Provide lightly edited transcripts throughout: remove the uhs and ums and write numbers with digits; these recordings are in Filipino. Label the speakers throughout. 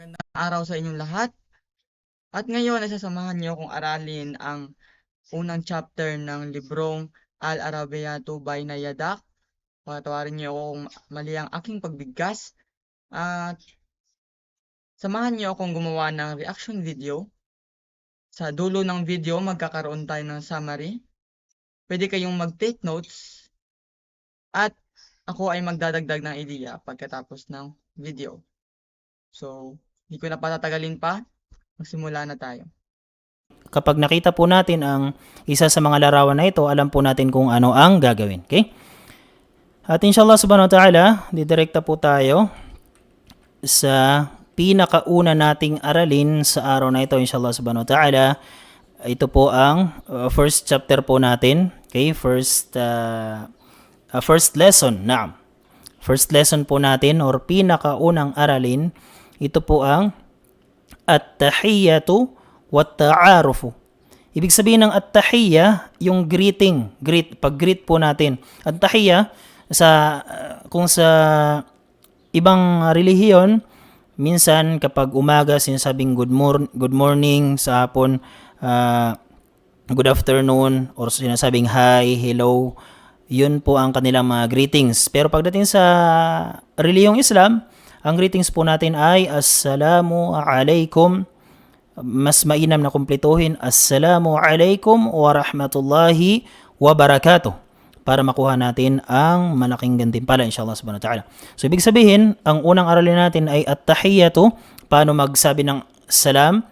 Speaker 1: Magandang araw sa inyong lahat. At ngayon ay sasamahan niyo akong aralin ang unang chapter ng librong Al-Arabiyatu Bayna Yadak. Patawarin niyo ako kung mali ang aking pagbigkas. At samahan niyo akong gumawa ng reaction video. Sa dulo ng video, magkakaroon tayo ng summary. Pwede kayong mag-take notes. At ako ay magdadagdag ng ideya pagkatapos ng video. So, hindi ko na patatagalin pa. Magsimula na tayo.
Speaker 2: Kapag nakita po natin ang isa sa mga larawan na ito, alam po natin kung ano ang gagawin. Okay? At inshallah subhanahu wa ta'ala, didirekta po tayo sa pinakauna nating aralin sa araw na ito, inshallah subhanahu wa ta'ala. Ito po ang first chapter po natin. Okay? First lesson. Naam. First lesson po natin or pinakaunang aralin, ito po ang at-tahiyyatu wat-ta'arufu. Ibig sabihin ng at-tahiyya, yung greeting, pag-greet po natin. At-tahiyya, kung sa ibang relihiyon, minsan kapag umaga sinasabing good morning, sa hapon good afternoon, or sinasabing hi, hello, yun po ang kanilang mga greetings. Pero pagdating sa relihiyong Islam, ang greetings po natin ay Assalamu alaikum. Mas mainam na kumpletuhin Assalamu alaikum wa rahmatullahi wa barakatuh para makuha natin ang malaking gantimpala inshallah subhanahu wa ta'ala. So ibig sabihin, ang unang aralin natin ay at-tahiyyatu, paano magsabi ng salam,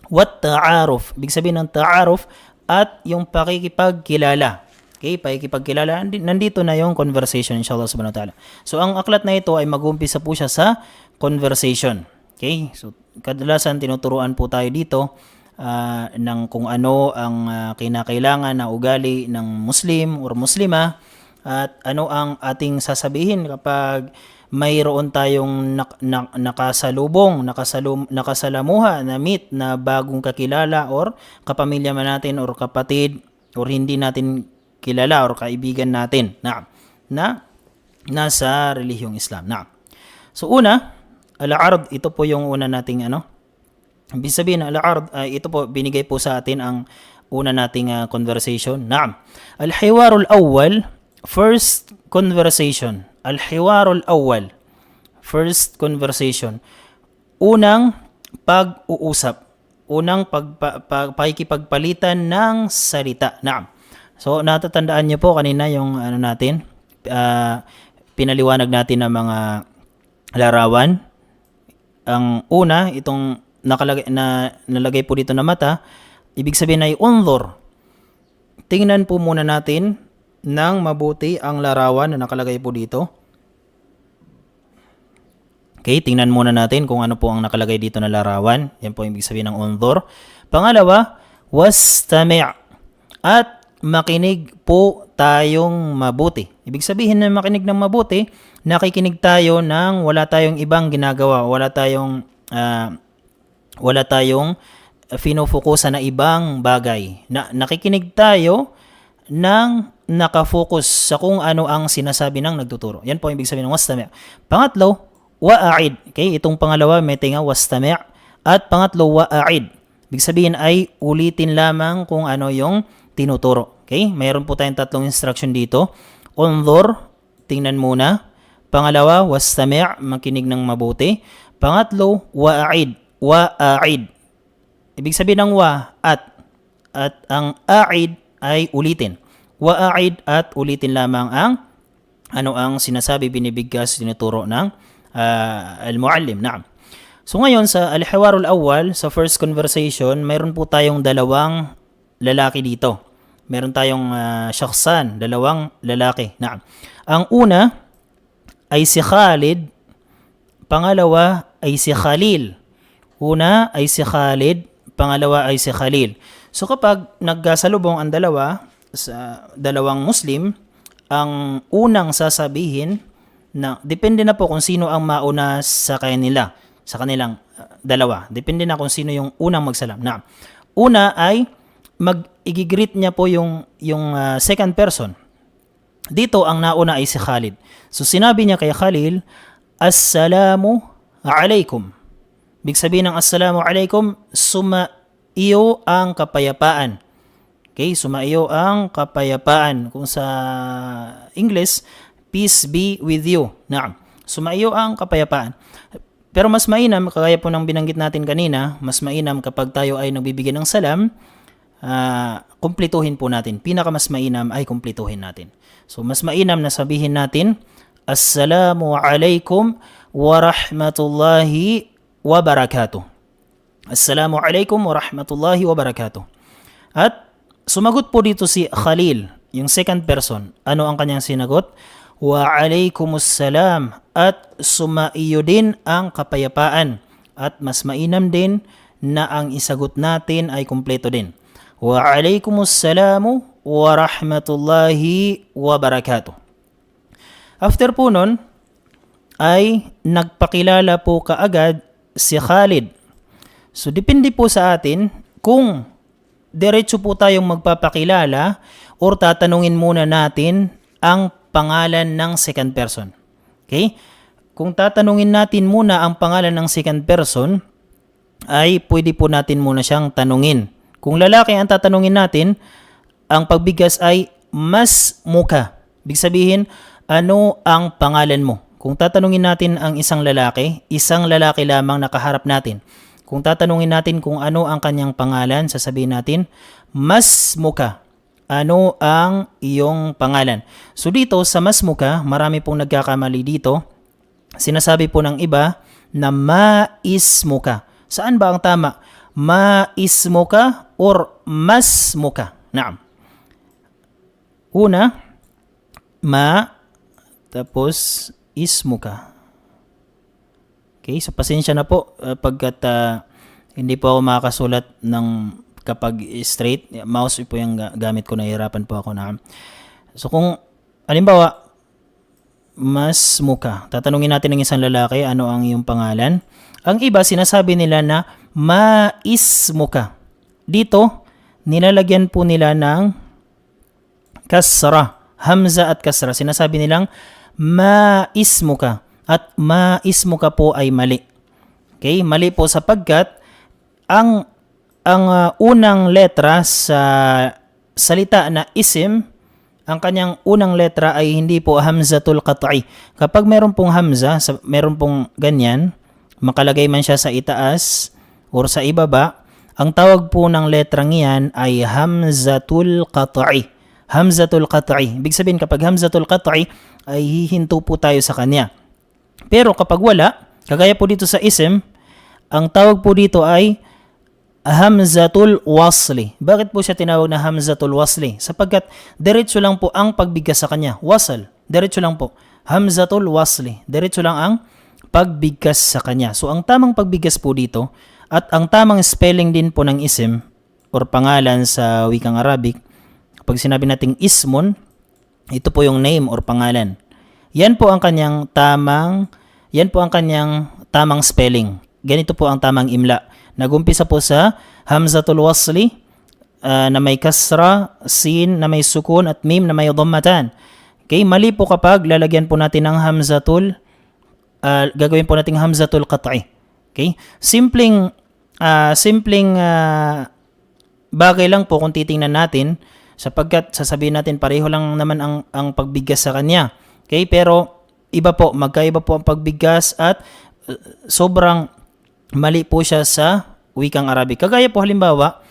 Speaker 2: wat ta'aruf. Ibig sabihin ng ta'aruf at yung pakikipagkilala. Okay, pakikipagkilala, nandito na yung conversation inshallah subhanahu wa ta'ala. So ang aklat na ito ay mag-umpisa po siya sa conversation. Okay, so kadalasan tinuturuan po tayo dito ng kung ano ang kinakailangan na ugali ng Muslim or Muslima at ano ang ating sasabihin kapag mayroon tayong nakasalamuha na meet na bagong kakilala or kapamilya man natin or kapatid or hindi natin kilala or kaibigan natin na nasa relihiyong Islam. So una, al-ard, ito po yung una nating ibig sabihin al-ard, ito po binigay po sa atin ang una nating conversation. Al-hiwarul awwal, first conversation. Al-hiwarul awwal, first conversation. Unang pag-uusap, unang pakikipagpalitan ng salita. So, natatandaan niyo po kanina yung pinaliwanag natin ng mga larawan. Ang una, itong nalagay po dito na mata, ibig sabihin ay unzur. Tingnan po muna natin ng mabuti ang larawan na nakalagay po dito. Okay, tingnan muna natin kung ano po ang nakalagay dito na larawan. Yan po ibig sabihin ng unzur. Pangalawa, wastami'. At makinig po tayong mabuti. Ibig sabihin na makinig ng mabuti, nakikinig tayo ng wala tayong ibang ginagawa, wala tayong fino-focusan na ibang bagay. Nakikinig tayo ng nakafocus sa kung ano ang sinasabi ng nagtuturo. Yan po ang ibig sabihin ng wastami'. Pangatlo, wa'a'id. Okay, itong pangalawa may tinga wastami'. At pangatlo, wa'a'id. Ibig sabihin ay ulitin lamang kung ano yung tinuturo. Okay? Mayroon po tayong tatlong instruction dito. Unzur, tingnan muna. Pangalawa, wastami', makinig ng mabuti. Pangatlo, wa'a'id. Wa'a'id. Ibig sabihin ng at ang a'id ay ulitin. Wa'a'id at ulitin lamang ang ano ang sinasabi, binibigkas, tinuturo ng al-muallim. So ngayon sa al-hiwarul awwal, sa first conversation, mayroon po tayong dalawang lalaki dito. Meron tayong syakhsan, dalawang lalaki. Ang una ay si Khalid, pangalawa ay si Khalil. Una ay si Khalid, pangalawa ay si Khalil. So kapag nagkasalubong ang dalawa sa dalawang Muslim, ang unang sasabihin na depende na po kung sino ang mauna sa kanilang dalawa. Depende na kung sino yung unang magsalam. Una ay mag-igigreet niya po yung second person. Dito ang nauna ay si Khalid. So sinabi niya kay Khalil, Assalamu alaikum. Ibig sabihin ng assalamu alaikum, sumaiyo ang kapayapaan. Okay, sumaiyo ang kapayapaan. Kung sa English, peace be with you. Naam. Sumaiyo ang kapayapaan. Pero mas mainam, kagaya po ng binanggit natin kanina, mas mainam kapag tayo ay nagbibigay ng salam, kumplituhin po natin. Pinakamas mainam ay kumplituhin natin. So, mas mainam na sabihin natin, Assalamu alaikum wa rahmatullahi wa barakatuh. Assalamu alaikum wa rahmatullahi wa barakatuh. At sumagot po dito si Khalil, yung second person. Ano ang kanyang sinagot? Wa alaikumussalam, at sumaiyo din ang kapayapaan. At mas mainam din na ang isagot natin ay kumpleto din. Wa alaikumussalamu wa rahmatullahi wa barakatuh. After po nun, ay nagpakilala po kaagad si Khalid. So, depende po sa atin kung diretso po tayong magpapakilala or tatanungin muna natin ang pangalan ng second person. Okay? Kung tatanungin natin muna ang pangalan ng second person, ay pwede po natin muna siyang tanungin. Kung lalaki ang tatanungin natin, ang pagbigkas ay mas muka. Ibig sabihin, ano ang pangalan mo? Kung tatanungin natin ang isang lalaki lamang nakaharap natin. Kung tatanungin natin kung ano ang kanyang pangalan, sasabihin natin, mas muka. Ano ang iyong pangalan? So dito sa mas muka, marami pong nagkakamali dito. Sinasabi po ng iba na maismuka. Saan ba ang tama? Maismuka or mas muka? Naam. Una, tapos ismuka. Okay, so pasensya na po pagkat hindi po ako makakasulat ng kapag straight. Mouse po yung gamit ko, nahihirapan po ako na. So kung halimbawa, mas muka, tatanungin natin ng isang lalaki, ano ang iyong pangalan? Ang iba, sinasabi nila na maismuka. Dito, nilalagyan po nila ng kasra, hamza at kasra. Sinasabi nilang maismuka. At maismuka po ay mali. Okay? Mali po sapagkat ang unang letra sa salita na isim, ang kanyang unang letra ay hindi po hamzatul qat'i. Kapag meron pong hamza, meron pong ganyan, makalagay man siya sa itaas or sa ibaba, ang tawag po ng letrang iyan ay hamzatul qat'i. Hamzatul qat'i. Ibig sabihin, kapag hamzatul qat'i, ay hihinto po tayo sa kanya. Pero kapag wala, kagaya po dito sa isim, ang tawag po dito ay hamzatul wasli. Bakit po siya tinawag na hamzatul wasli? Sapagkat diretso lang po ang pagbigkas sa kanya. Wasl, diretso lang po. Hamzatul wasli, diretso lang ang pagbigkas sa kanya. So ang tamang pagbigkas po dito at ang tamang spelling din po ng isim or pangalan sa wikang Arabic, kapag sinabi nating ismun, ito po yung name or pangalan. Yan po ang kanyang tamang spelling. Ganito po ang tamang imla. Nagumpisa po sa hamzatul wasli na may kasra, sin na may sukun at mim na may dhammatan. Okay, mali po kapag lalagyan po natin ng gagawin po natin hamzatul qat'i. Okay? Simpleng bagay lang po kung titingnan natin, sapagkat sasabihin natin pareho lang naman ang pagbigkas sa kanya. Okay, pero magkaiba po ang pagbigkas at sobrang mali po siya sa wikang Arabic. Kagaya po halimbawa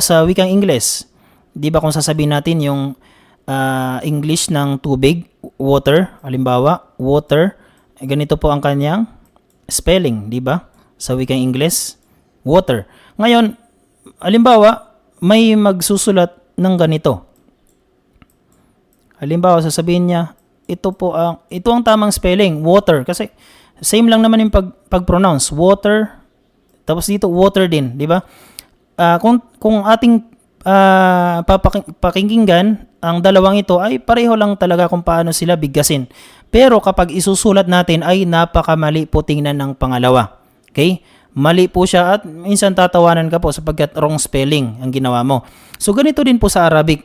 Speaker 2: sa wikang Ingles. 'Di ba kung sasabihin natin yung English ng tubig, water, halimbawa, water, ganito po ang kanyang spelling, 'di ba? Sa wikang Ingles, water. Ngayon, halimbawa, may magsusulat ng ganito. Halimbawa, sasabihin niya, ito ang tamang spelling, water. Kasi same lang naman yung pag-pronounce, water. Tapos dito, water din, di ba? Kung ating pakinggan, ang dalawang ito ay pareho lang talaga kung paano sila bigkasin. Pero kapag isusulat natin ay napakamali po tingnan ng pangalawa. Okay? Mali po siya at minsan tatawanan ka po sapagkat wrong spelling ang ginawa mo. So ganito din po sa Arabic.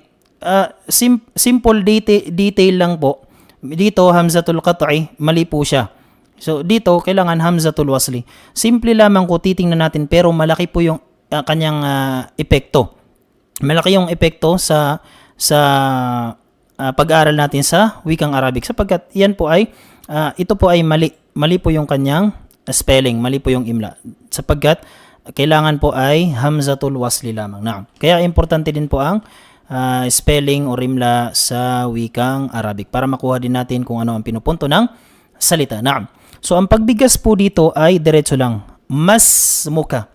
Speaker 2: Simple detail lang po. Dito, hamzatul qat'i, mali po siya. So dito kailangan hamzatul wasli. Simple lamang ko titingnan natin pero malaki po yung kanyang epekto. Malaki yung epekto sa pag-aaral natin sa wikang Arabic sapagkat yan po ay ito po ay mali po yung kanyang spelling, mali po yung imla sapagkat kailangan po ay hamzatul wasli lamang. Kaya importante din po ang spelling o imla sa wikang Arabic para makuha din natin kung ano ang pinupunto ng salita. So ang pagbigas po dito ay diretso lang. Mas muka.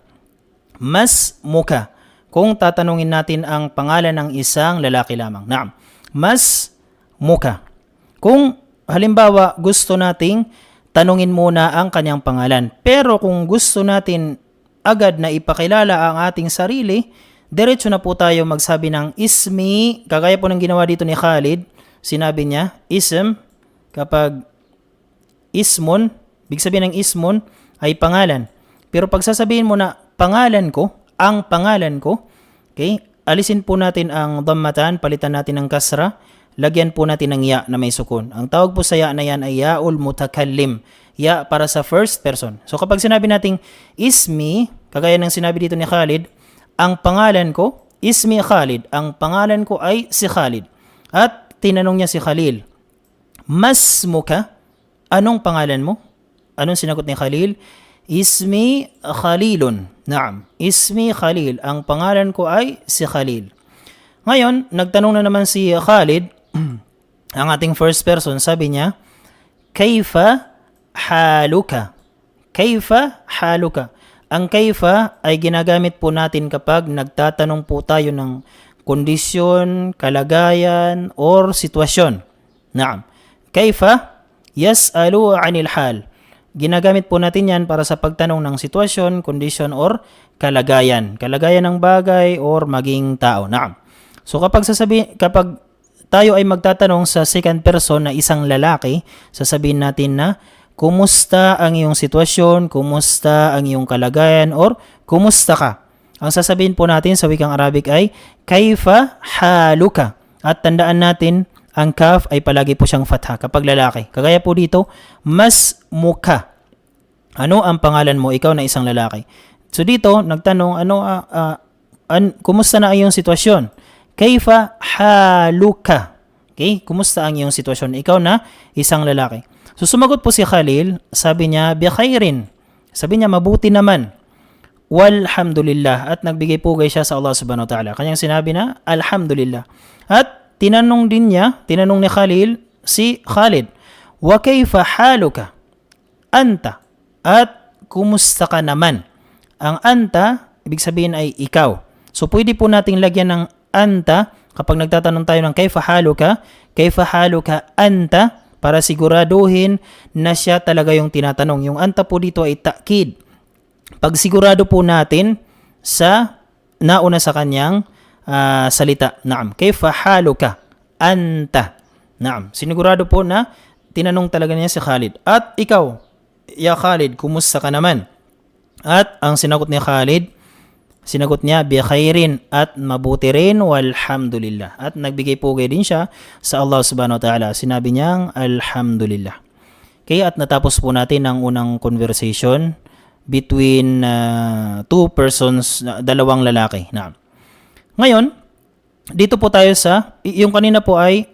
Speaker 2: Mas muka. Kung tatanungin natin ang pangalan ng isang lalaki lamang. Mas muka. Kung halimbawa gusto nating tanungin muna ang kanyang pangalan. Pero kung gusto natin agad na ipakilala ang ating sarili, diretso na po tayo magsabi ng ismi. Kagaya po ng ginawa dito ni Khalid. Sinabi niya, ism. Kapag ismun, big sabihin ng ismun ay pangalan. Pero pag sasabihin mo na pangalan ko, ang pangalan ko, okay, alisin po natin ang dhammatan, palitan natin ng kasra, lagyan po natin ng ya na may sukun. Ang tawag po sa ya na yan ay yaul mutakallim. Ya para sa first person. So kapag sinabi nating ismi, kagaya ng sinabi dito ni Khalid, ang pangalan ko, ismi Khalid, ang pangalan ko ay si Khalid. At tinanong niya si Khalil, mas muka, anong pangalan mo? Anong sinagot ni Khalil? Ismi Khalilun. Ismi Khalil. Ang pangalan ko ay si Khalil. Ngayon, nagtanong na naman si Khalid, ang ating first person, sabi niya, Kaifa haluka? Kaifa haluka? Ang kaifa ay ginagamit po natin kapag nagtatanong po tayo ng kondisyon, kalagayan, or sitwasyon. Kaifa yas'alu 'anil hal. Ginagamit po natin yan para sa pagtanong ng sitwasyon, kondisyon, or kalagayan. Kalagayan ng bagay or maging tao. So kapag tayo ay magtatanong sa second person na isang lalaki, sasabihin natin na kumusta ang iyong sitwasyon, kumusta ang iyong kalagayan, or kumusta ka. Ang sasabihin po natin sa wikang Arabic ay kaifa haluka. At tandaan natin, ang kaf ay palagi po siyang fatha kapag lalaki. Kagaya po dito, mas muka. Ano ang pangalan mo? Ikaw na isang lalaki. So dito, nagtanong, kumusta na ang iyong sitwasyon? Kaifa haluka? Okay, kumusta ang iyong sitwasyon? Ikaw na isang lalaki. So sumagot po si Khalil, sabi niya, bi khairin. Sabi niya, mabuti naman. Walhamdulillah. At nagbigay pugay siya sa Allah subhanahu wa ta'ala. Kanyang sinabi na, alhamdulillah. At tinanong ni Khalil si Khalid, wa kayfa haluka? Anta. At kumusta ka naman? Ang anta, ibig sabihin ay ikaw. So pwede po nating lagyan ng anta kapag nagtatanong tayo ng kayfa haluka anta, para siguraduhin na siya talaga yung tinatanong. Yung anta po dito ay ta'kid. Pag sigurado po natin sa nauna sa kanyang salita. Kayfa haluka? Anta. Sinigurado po na tinanong talaga niya si Khalid. At ikaw, ya Khalid, kumusta ka naman? At ang sinagot ni Khalid, sinagot niya, bi khairin, at mabuti rin, walhamdulillah. At nagbigay pugay din siya sa Allah subhanahu wa ta'ala. Sinabi niyang, alhamdulillah. Kaya at natapos po natin ang unang conversation between two persons, dalawang lalaki. Ngayon, dito po tayo sa, yung kanina po ay